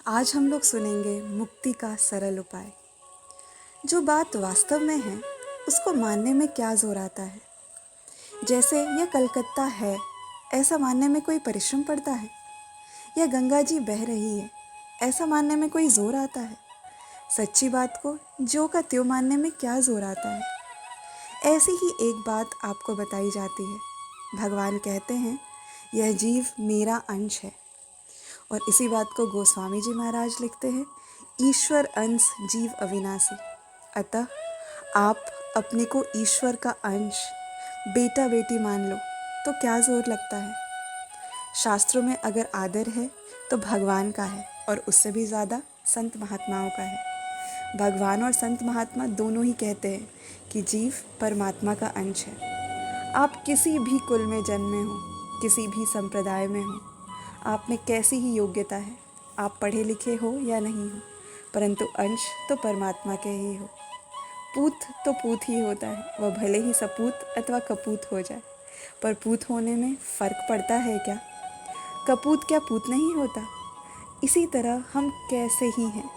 आज हम लोग सुनेंगे मुक्ति का सरल उपाय। जो बात वास्तव में है उसको मानने में क्या जोर आता है। जैसे यह कलकत्ता है ऐसा मानने में कोई परिश्रम पड़ता है, या गंगा जी बह रही है ऐसा मानने में कोई जोर आता है। सच्ची बात को जो का त्यों मानने में क्या जोर आता है। ऐसी ही एक बात आपको बताई जाती है। भगवान कहते हैं यह जीव मेरा अंश है, और इसी बात को गोस्वामी जी महाराज लिखते हैं, ईश्वर अंश जीव अविनाशी। अतः आप अपने को ईश्वर का अंश बेटा बेटी मान लो तो क्या जोर लगता है। शास्त्रों में अगर आदर है तो भगवान का है, और उससे भी ज़्यादा संत महात्माओं का है। भगवान और संत महात्मा दोनों ही कहते हैं कि जीव परमात्मा का अंश है। आप किसी भी कुल में जन्मे हो, किसी भी संप्रदाय में हो, आप में कैसी ही योग्यता है, आप पढ़े लिखे हो या नहीं हो, परंतु अंश तो परमात्मा के ही हो। पूत तो पूत ही होता है, वह भले ही सपूत अथवा कपूत हो जाए, पर पूत होने में फ़र्क पड़ता है क्या। कपूत क्या पूत नहीं होता। इसी तरह हम कैसे ही हैं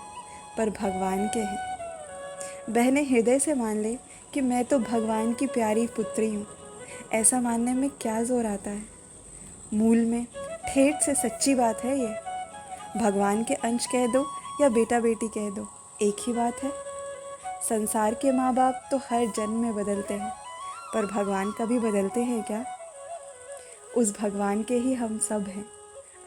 पर भगवान के हैं। बहने हृदय से मान ले कि मैं तो भगवान की प्यारी पुत्री हूँ, ऐसा मानने में क्या जोर आता है। मूल में ठेठ से सच्ची बात है ये। भगवान के अंश कह दो या बेटा बेटी कह दो, एक ही बात है। संसार के माँ बाप तो हर जन्म में बदलते हैं, पर भगवान कभी बदलते हैं क्या। उस भगवान के ही हम सब हैं।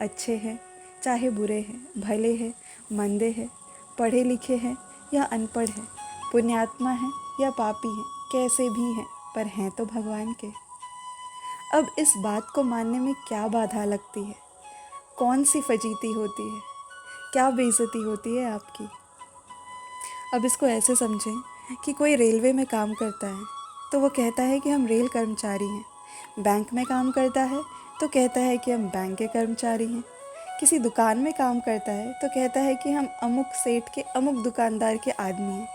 अच्छे हैं चाहे बुरे हैं, भले हैं मंदे हैं, पढ़े लिखे हैं या अनपढ़ हैं, पुण्यात्मा हैं या पापी हैं, कैसे भी हैं पर हैं तो भगवान के। अब इस बात को मानने में क्या बाधा लगती है, कौन सी फजीती होती है, क्या बेइज्जती होती है आपकी। अब इसको ऐसे समझें कि कोई रेलवे में काम करता है तो वो कहता है कि हम रेल कर्मचारी हैं। बैंक में काम करता है तो कहता है कि हम बैंक के कर्मचारी हैं। किसी दुकान में काम करता है तो कहता है कि हम अमुक सेठ के अमुक दुकानदार के आदमी हैं।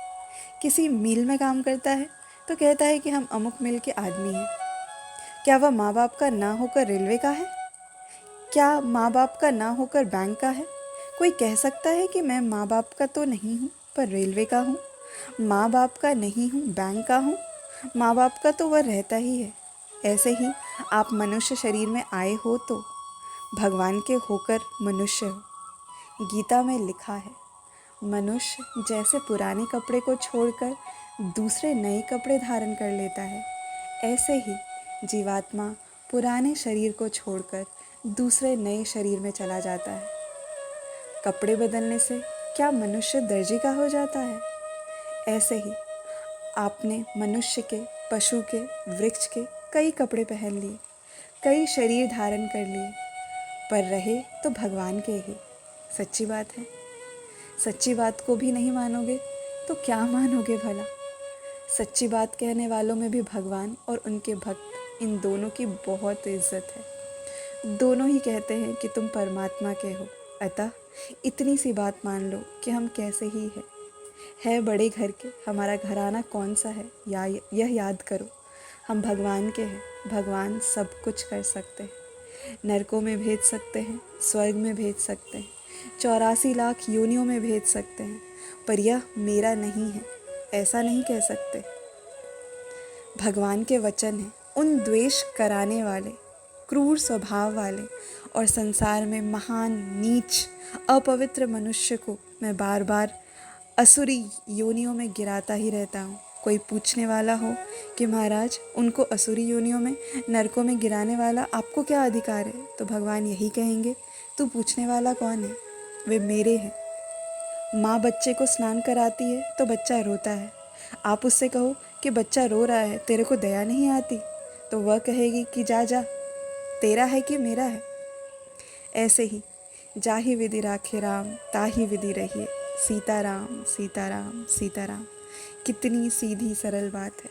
किसी मिल में काम करता है तो कहता है कि हम अमुक मिल के आदमी हैं। क्या वह माँ बाप का ना होकर रेलवे का है? क्या माँ बाप का ना होकर बैंक का है? कोई कह सकता है कि मैं माँ बाप का तो नहीं हूँ पर रेलवे का हूँ, माँ बाप का नहीं हूँ बैंक का हूँ। माँ बाप का तो वह रहता ही है। ऐसे ही आप मनुष्य शरीर में आए हो तो भगवान के होकर मनुष्य हो। गीता में लिखा है, मनुष्य जैसे पुराने कपड़े को छोड़कर दूसरे नए कपड़े धारण कर लेता है, ऐसे ही जीवात्मा पुराने शरीर को छोड़कर दूसरे नए शरीर में चला जाता है। कपड़े बदलने से क्या मनुष्य दर्जी का हो जाता है? ऐसे ही आपने मनुष्य के, पशु के, वृक्ष के कई कपड़े पहन लिए, कई शरीर धारण कर लिए, पर रहे तो भगवान के ही। सच्ची बात है। सच्ची बात को भी नहीं मानोगे तो क्या मानोगे भला। सच्ची बात कहने वालों में भी भगवान और उनके भक्त, इन दोनों की बहुत इज्जत है। दोनों ही कहते हैं कि तुम परमात्मा के हो। अतः इतनी सी बात मान लो कि हम कैसे ही है बड़े घर के, हमारा घराना कौन सा है या यह याद करो, हम भगवान के हैं। भगवान सब कुछ कर सकते हैं, नरकों में भेज सकते हैं, स्वर्ग में भेज सकते हैं, 84 लाख योनियों में भेज सकते हैं, पर यह मेरा नहीं है ऐसा नहीं कह सकते। भगवान के वचन हैं, उन द्वेष कराने वाले, क्रूर स्वभाव वाले और संसार में महान, नीच, अपवित्र मनुष्य को मैं बार बार असुरी योनियों में गिराता ही रहता हूँ। कोई पूछने वाला हो कि महाराज उनको असुरी योनियों में, नरकों में गिराने वाला आपको क्या अधिकार है, तो भगवान यही कहेंगे, तू पूछने वाला कौन है, वे मेरे हैं। माँ बच्चे को स्नान कराती है तो बच्चा रोता है। आप उससे कहो कि बच्चा रो रहा है, तेरे को दया नहीं आती, तो वह कहेगी कि जा जा, तेरा है कि मेरा है। ऐसे ही जाहि विधि राखे राम ताहि विधि रहिए, सीताराम सीताराम सीताराम। कितनी सीधी सरल बात है।